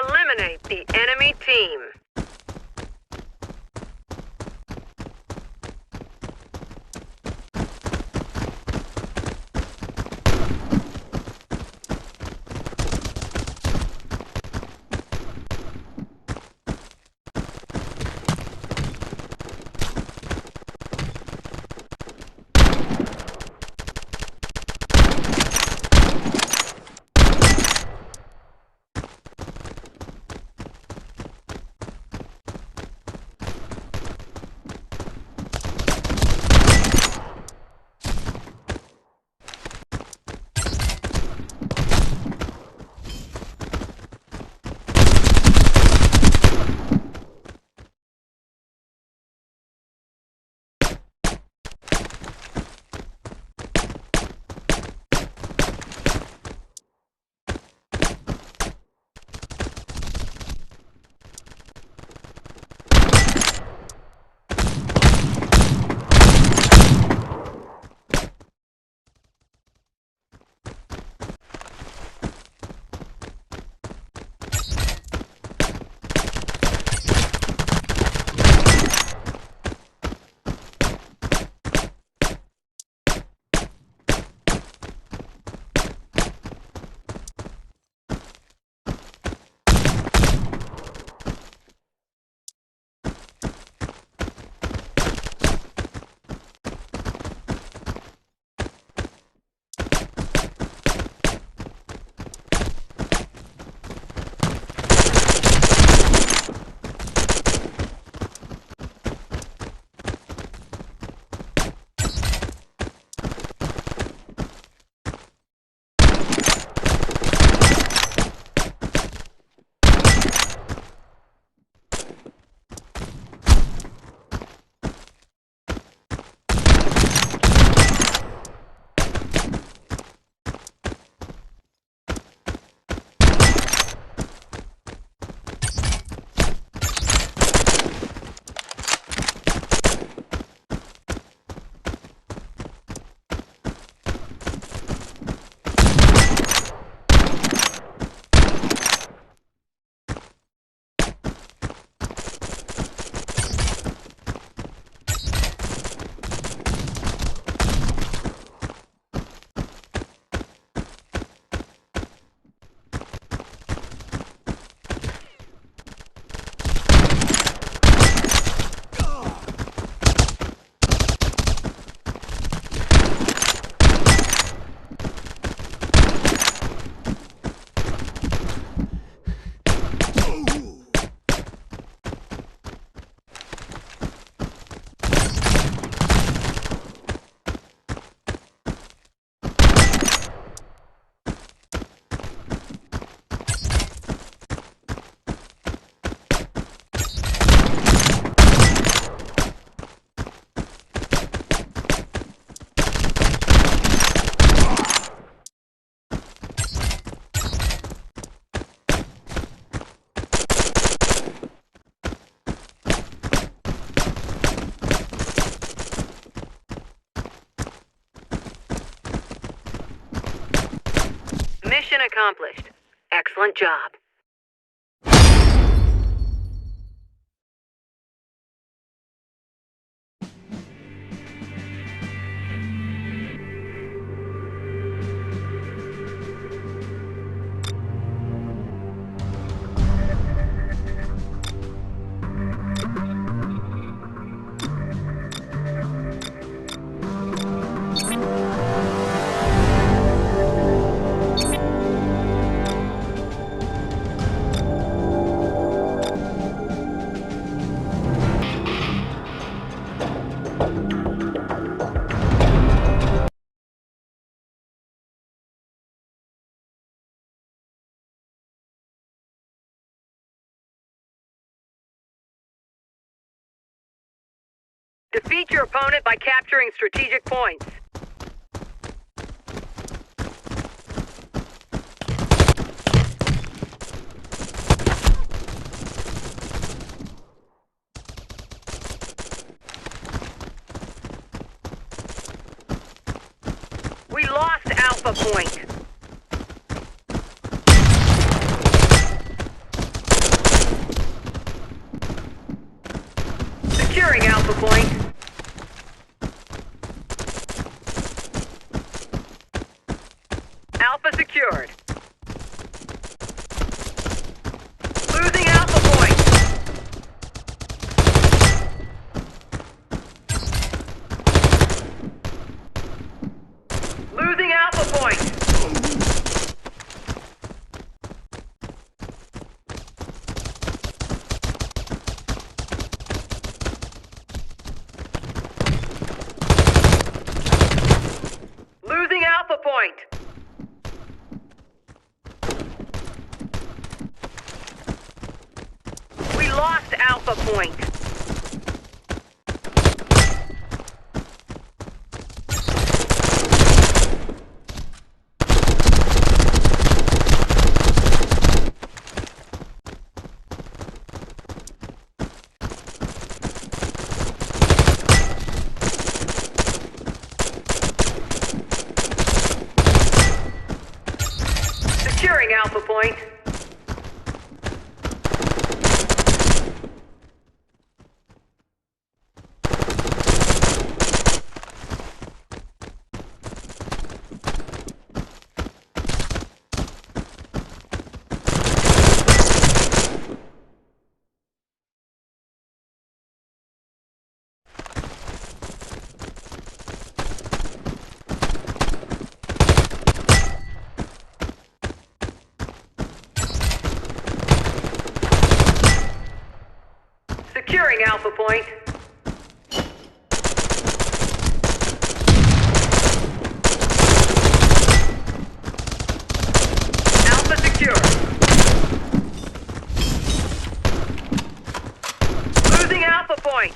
Eliminate the enemy team. Mission accomplished. Excellent job. Defeat your opponent by capturing strategic points. We lost Alpha Point. Securing Alpha Point. Alpha secured. Losing Alpha Point. Losing Alpha Point. Losing Alpha Point. We lost Alpha Point. Securing Alpha Point. Securing Alpha Point. Alpha secure. Losing Alpha Point.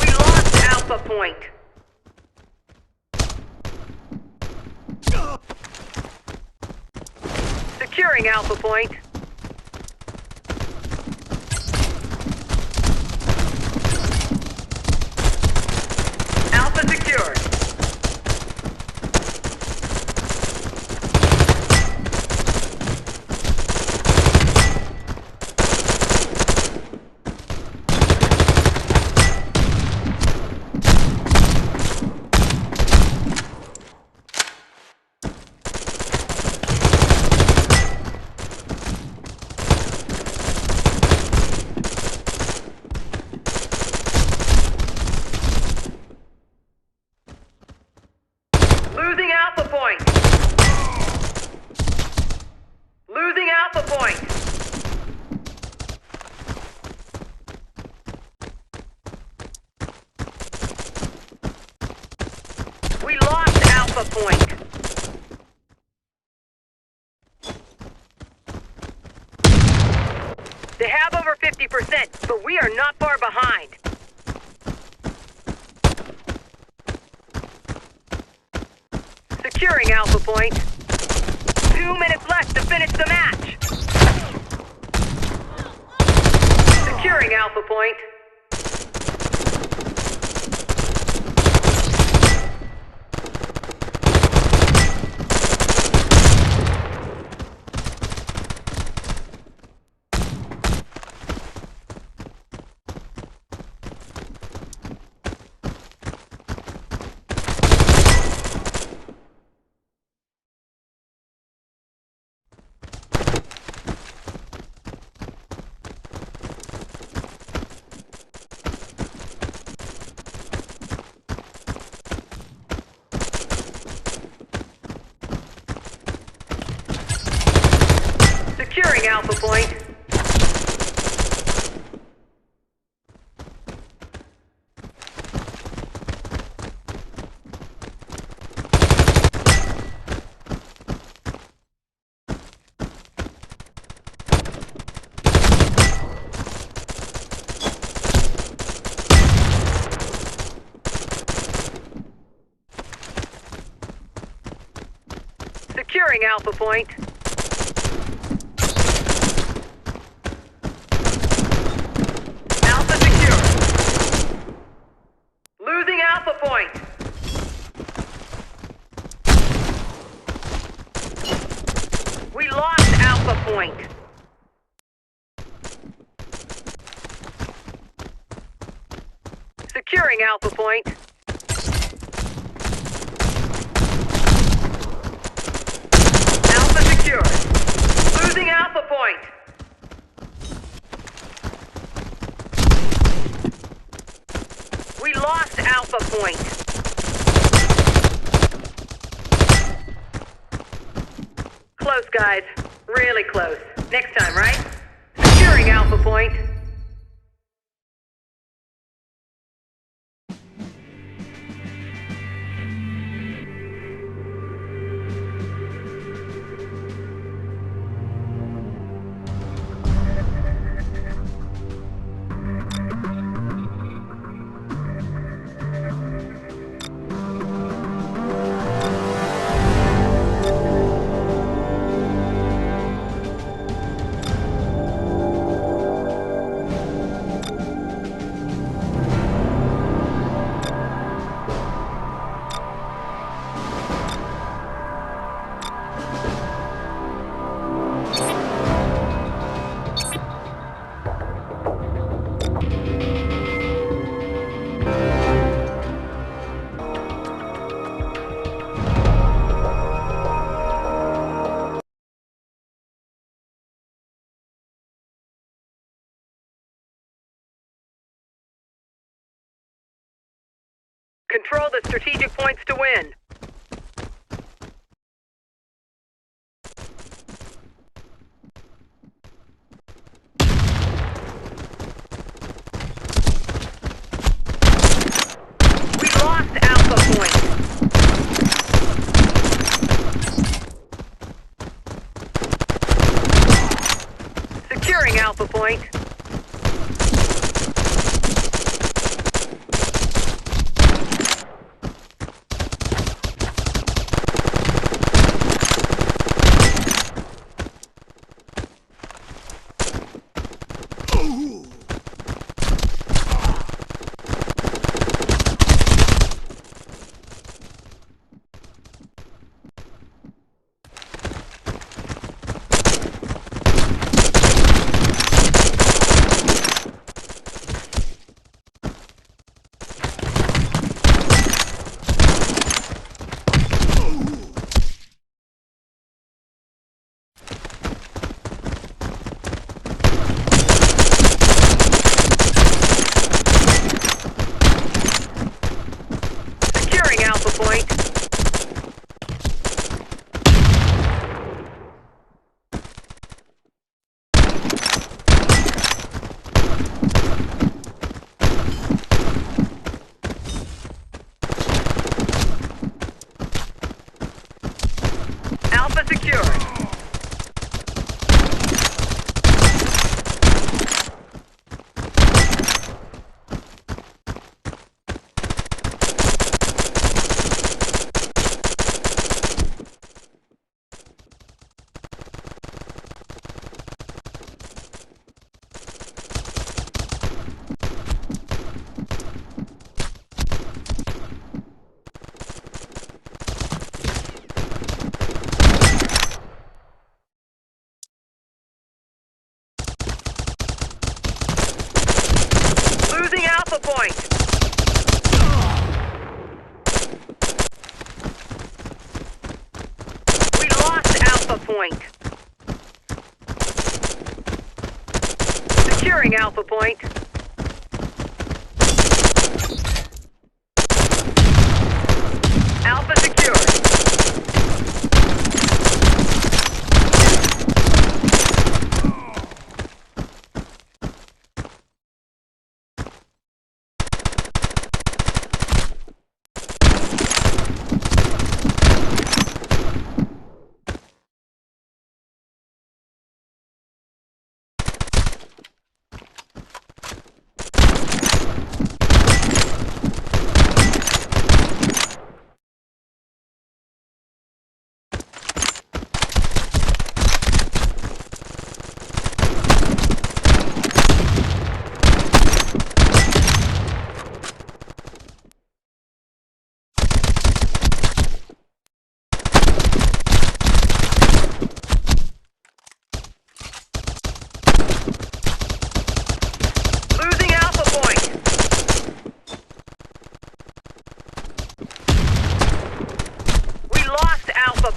We lost Alpha Point. Securing Alpha Point. Alpha secured. Losing Alpha Point. Losing Alpha Point. We lost Alpha Point. They have over 50%, but we are not far behind. Securing Alpha Point. 2 minutes left to finish the match. Securing Alpha Point. Securing Alpha Point. Securing Alpha Point. Alpha secure. Losing Alpha Point. point. Securing Alpha point. Alpha secured. Losing Alpha point. We lost Alpha point. Close, guys. Really close. Next time, right? Securing Alpha point. Control the strategic points to win. We lost Alpha point. Securing Alpha point. Alpha point. Alpha secured. Losing Alpha point. We lost Alpha point. Securing Alpha point. Alpha secured.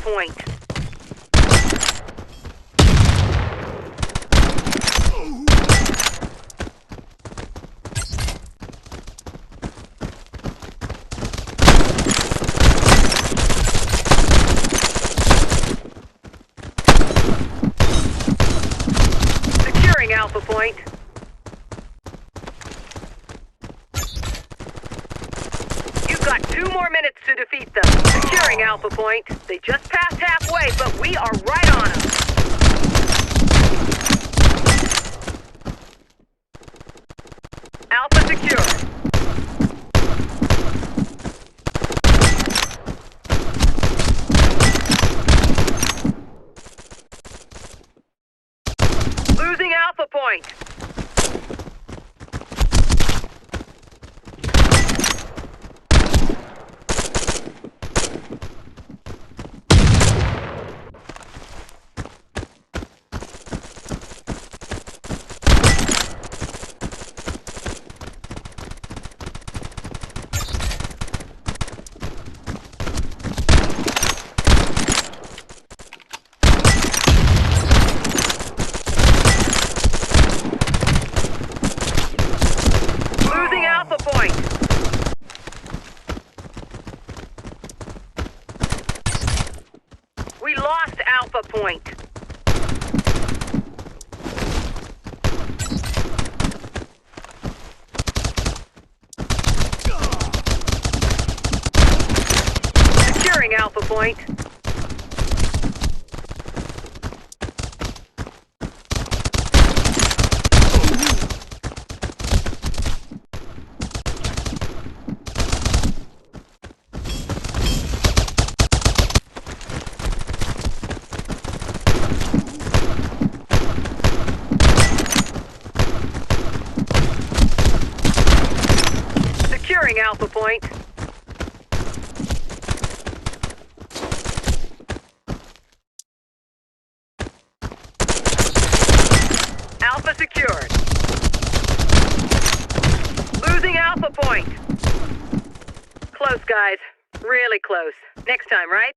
point. Securing Alpha Point. You've got 2 more minutes to defeat them. Securing Alpha Point. They just passed halfway, but we are right on them. Alpha secure. Losing Alpha Point. Losing Alpha Point. We lost Alpha Point. Securing Alpha Point. Securing Alpha Point. Alpha secured. Losing Alpha Point. Close, guys. Really close. Next time, right?